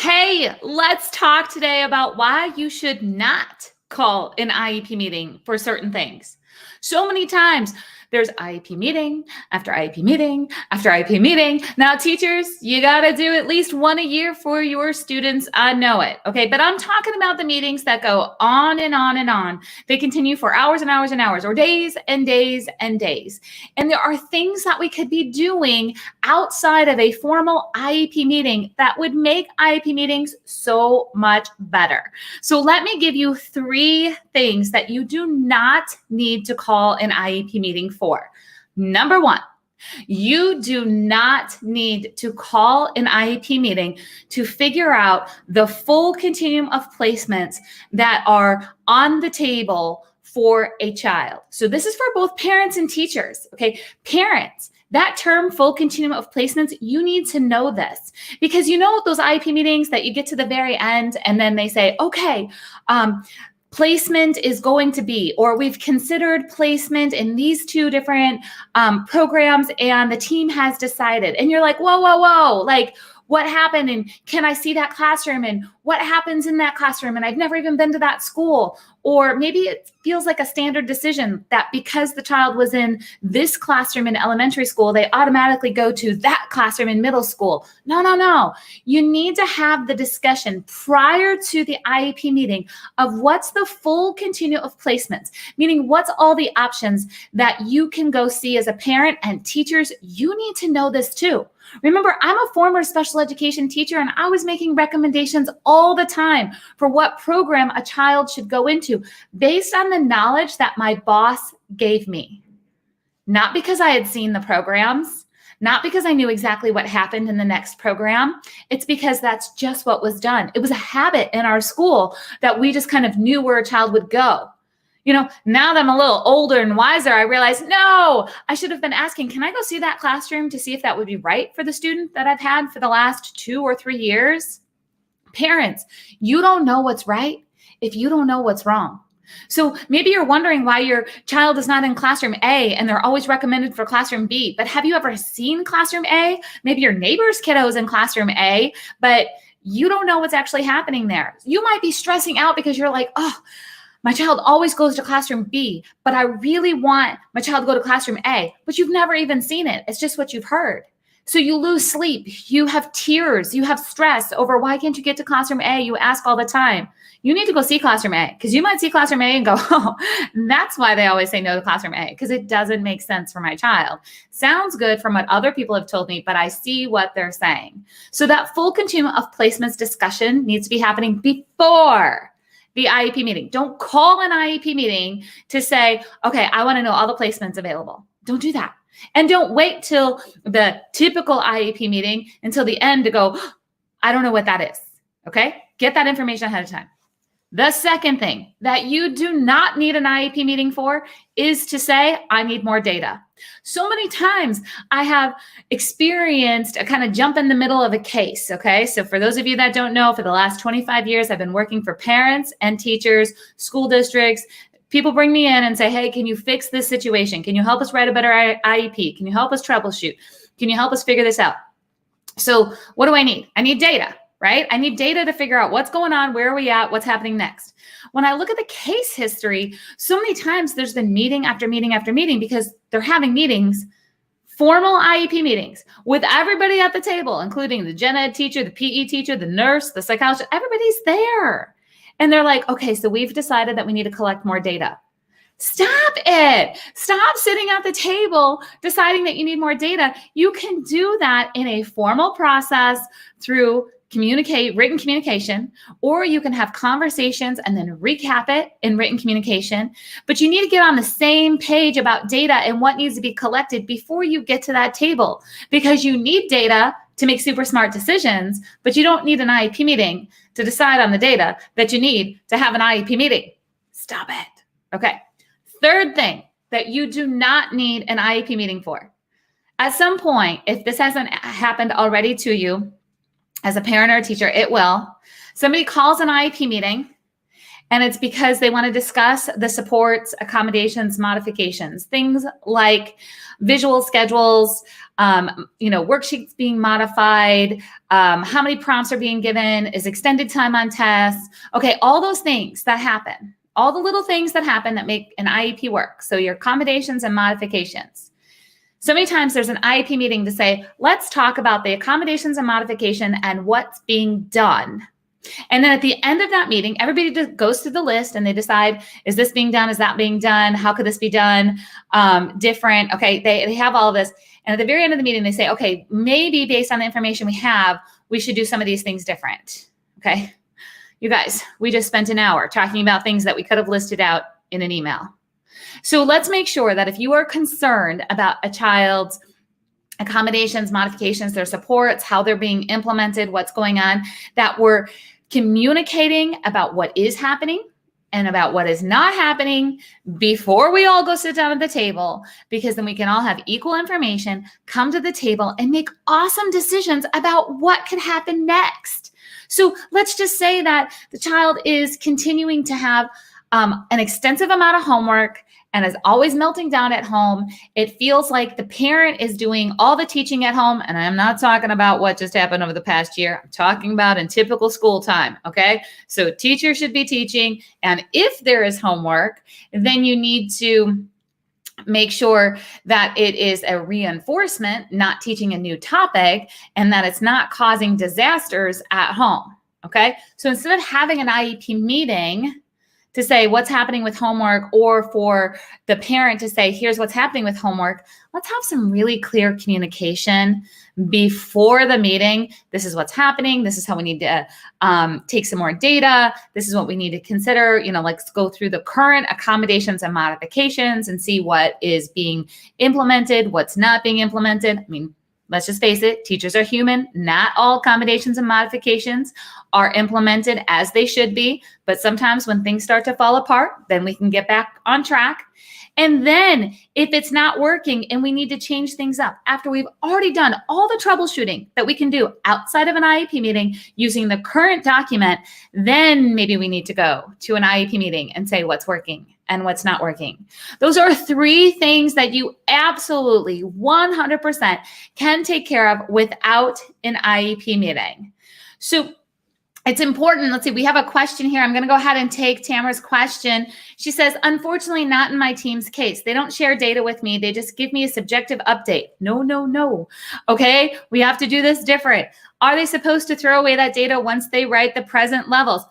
Hey, let's talk today about why you should not call an IEP meeting for certain things. So many times there's IEP meeting after IEP meeting after IEP meeting. Now, teachers, you got to do at least one a year for your students. I know it. Okay. But I'm talking about the meetings that go on and on and on. They continue for hours and hours and hours, or days and days and days. And there are things that we could be doing outside of a formal IEP meeting that would make IEP meetings so much better. So let me give you 3 things that you do not need to call an IEP meeting for. Number 1, you do not need to call an IEP meeting to figure out the full continuum of placements that are on the table for a child. So this is for both parents and teachers, okay? Parents, that term, full continuum of placements, you need to know this, because you know those IEP meetings that you get to the very end and then they say, okay, placement is going to be, or we've considered placement in these 2 different programs and the team has decided. And you're like, whoa, like what happened? And can I see that classroom? And what happens in that classroom? And I've never even been to that school. Or maybe it feels like a standard decision that because the child was in this classroom in elementary school, they automatically go to that classroom in middle school. No. You need to have the discussion prior to the IEP meeting of what's the full continuum of placements, meaning what's all the options that you can go see as a parent. And teachers, you need to know this too. Remember, I'm a former special education teacher, and I was making recommendations all the time for what program a child should go into based on the knowledge that my boss gave me. Not because I had seen the programs, not because I knew exactly what happened in the next program. It's because that's just what was done. It was a habit in our school that we just kind of knew where a child would go. You know, now that I'm a little older and wiser, I realize, no, I should have been asking, can I go see that classroom to see if that would be right for the student that I've had for the last 2 or 3 years? Parents, you don't know what's right if you don't know what's wrong. So maybe you're wondering why your child is not in classroom A and they're always recommended for classroom B. But have you ever seen classroom A? Maybe your neighbor's kiddo is in classroom A, but you don't know what's actually happening there. You might be stressing out because you're like, oh, my child always goes to classroom B, but I really want my child to go to classroom A, but you've never even seen it. It's just what you've heard. So you lose sleep, you have tears, you have stress over why can't you get to classroom A? You ask all the time. You need to go see classroom A, because you might see classroom A and go, oh, that's why they always say no to classroom A, because it doesn't make sense for my child. Sounds good from what other people have told me, but I see what they're saying. So that full continuum of placements discussion needs to be happening before the IEP meeting. Don't call an IEP meeting to say, okay, I want to know all the placements available. Don't do that. And don't wait till the typical IEP meeting until the end to go, I don't know what that is. Okay? Get that information ahead of time. The second thing that you do not need an IEP meeting for is to say, I need more data. So many times I have experienced a kind of jump in the middle of a case, okay? So for those of you that don't know, for the last 25 years, I've been working for parents and teachers, school districts. People bring me in and say, hey, can you fix this situation? Can you help us write a better IEP? Can you help us troubleshoot? Can you help us figure this out? So what do I need? I need data. Right? I need data to figure out what's going on, where are we at, what's happening next. When I look at the case history, so many times there's been meeting after meeting after meeting because they're having meetings, formal IEP meetings with everybody at the table, including the gen ed teacher, the PE teacher, the nurse, the psychologist, everybody's there. And they're like, okay, so we've decided that we need to collect more data. Stop it. Stop sitting at the table deciding that you need more data. You can do that in a formal process through written communication, or you can have conversations and then recap it in written communication. But you need to get on the same page about data and what needs to be collected before you get to that table, because you need data to make super smart decisions, but you don't need an IEP meeting to decide on the data that you need to have an IEP meeting. Stop it. Okay. Third thing that you do not need an IEP meeting for. At some point, if this hasn't happened already to you, as a parent or a teacher, it will. Somebody calls an IEP meeting And it's because they want to discuss the supports, accommodations, modifications, things like visual schedules, worksheets being modified, how many prompts are being given, is extended time on tests. Okay, all those things that happen, all the little things that happen that make an IEP work. So your accommodations and modifications. So many times there's an IEP meeting to say, let's talk about the accommodations and modification and what's being done. And then at the end of that meeting, everybody just goes through the list and they decide, is this being done? Is that being done? How could this be done different? Okay, they have all of this. And at the very end of the meeting, they say, okay, maybe based on the information we have, we should do some of these things different. Okay, you guys, we just spent an hour talking about things that we could have listed out in an email. So let's make sure that if you are concerned about a child's accommodations, modifications, their supports, how they're being implemented, what's going on, that we're communicating about what is happening and about what is not happening before we all go sit down at the table, because then we can all have equal information, come to the table and make awesome decisions about what could happen next. So let's just say that the child is continuing to have an extensive amount of homework and is always melting down at home. It feels like the parent is doing all the teaching at home. And I'm not talking about what just happened over the past year. I'm talking about in typical school time. Okay. So teachers should be teaching. And if there is homework, then you need to make sure that it is a reinforcement, not teaching a new topic, and that it's not causing disasters at home. Okay. So instead of having an IEP meeting to say what's happening with homework, or for the parent to say, here's what's happening with homework, let's have some really clear communication before the meeting. This is what's happening. This is how we need to take some more data. This is what we need to consider. Let's go through the current accommodations and modifications and see what is being implemented, what's not being implemented. I mean, let's just face it, teachers are human. Not all accommodations and modifications are implemented as they should be. But sometimes when things start to fall apart, then we can get back on track. And then if it's not working and we need to change things up after we've already done all the troubleshooting that we can do outside of an IEP meeting using the current document, then maybe we need to go to an IEP meeting and say what's working and what's not working. Those are 3 things that you absolutely 100% can take care of without an IEP meeting. So it's important. Let's see, we have a question here. I'm going to go ahead and take Tamara's question. She says, unfortunately, not in my team's case. They don't share data with me. They just give me a subjective update. No. Okay, we have to do this different. Are they supposed to throw away that data once they write the present levels?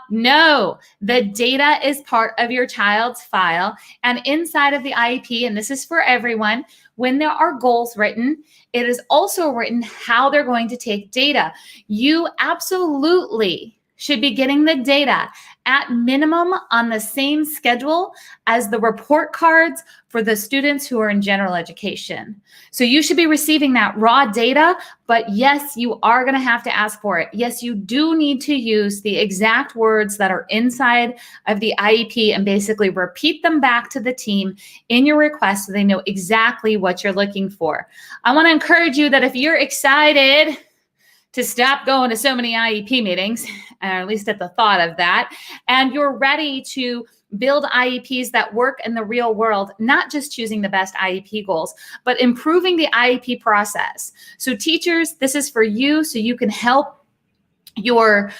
No, the data is part of your child's file, and inside of the IEP, and this is for everyone, when there are goals written, it is also written how they're going to take data. You absolutely should be getting the data at minimum on the same schedule as the report cards for the students who are in general education. So you should be receiving that raw data, but yes, you are going to have to ask for it. Yes, you do need to use the exact words that are inside of the IEP and basically repeat them back to the team in your request so they know exactly what you're looking for. I want to encourage you that if you're excited to stop going to so many IEP meetings, or at least at the thought of that, and you're ready to build IEPs that work in the real world, not just choosing the best IEP goals, but improving the IEP process. So teachers, this is for you so you can help your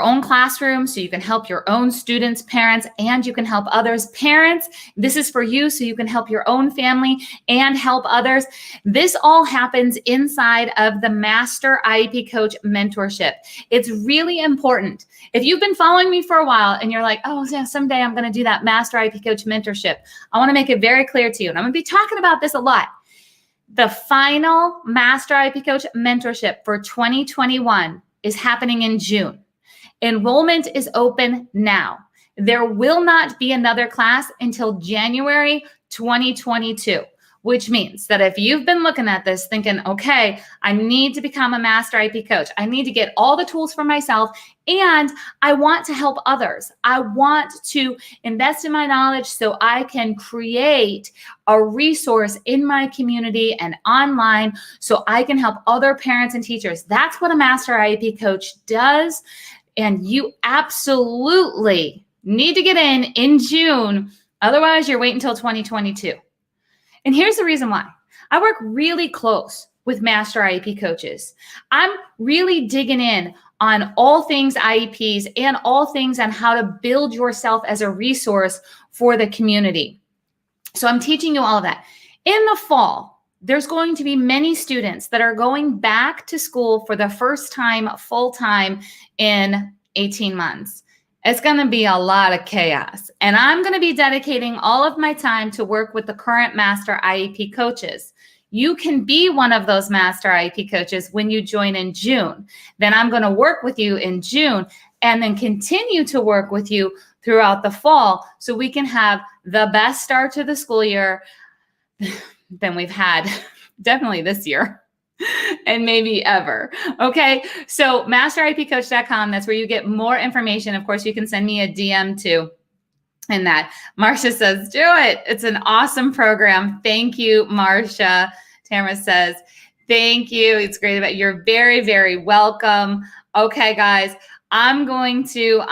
own classroom, so you can help your own students, parents, and you can help others. Parents, this is for you so you can help your own family and help others. This all happens inside of the Master IEP Coach mentorship. It's really important. If you've been following me for a while and you're like, oh, yeah, someday I'm going to do that Master IEP Coach mentorship, I want to make it very clear to you, and I'm going to be talking about this a lot. The final Master IEP Coach mentorship for 2021 is happening in June. Enrollment is open now. There will not be another class until January 2022, which means that if you've been looking at this thinking, okay, I need to become a Master IEP Coach, I need to get all the tools for myself, and I want to help others. I want to invest in my knowledge so I can create a resource in my community and online so I can help other parents and teachers. That's what a Master IEP Coach does. And you absolutely need to get in June. Otherwise, you're waiting until 2022. And here's the reason why. I work really close with master IEP coaches. I'm really digging in on all things IEPs and all things on how to build yourself as a resource for the community. So I'm teaching you all of that. In the fall, there's going to be many students that are going back to school for the first time full-time in 18 months. It's going to be a lot of chaos. And I'm going to be dedicating all of my time to work with the current master IEP coaches. You can be one of those master IEP coaches when you join in June. Then I'm going to work with you in June and then continue to work with you throughout the fall so we can have the best start to the school year than we've had definitely this year and maybe ever. Okay, so masteriepcoach.com, that's where you get more information. Of course, you can send me a DM too. And that Marcia says, do it. It's an awesome program. Thank you, Marcia. Tamara says, thank you. It's great about you're very, very welcome. Okay, guys, I'm going to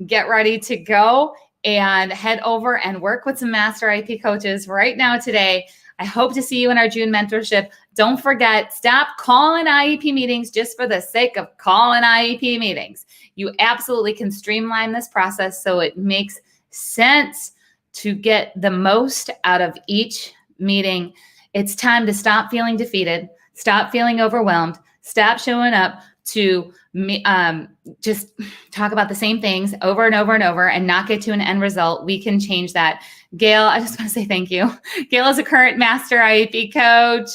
get ready to go and head over and work with some master IEP coaches right now today. I hope to see you in our June mentorship. Don't forget, stop calling IEP meetings just for the sake of calling IEP meetings. You absolutely can streamline this process so it makes sense to get the most out of each meeting. It's time to stop feeling defeated, stop feeling overwhelmed, stop showing up to just talk about the same things over and over and over and not get to an end result. We can change that. Gail, I just want to say thank you. Gail is a current master IEP coach.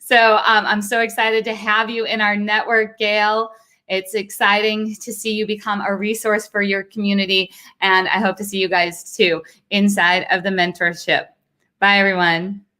So I'm so excited to have you in our network, Gail. It's exciting to see you become a resource for your community. And I hope to see you guys too inside of the mentorship. Bye, everyone.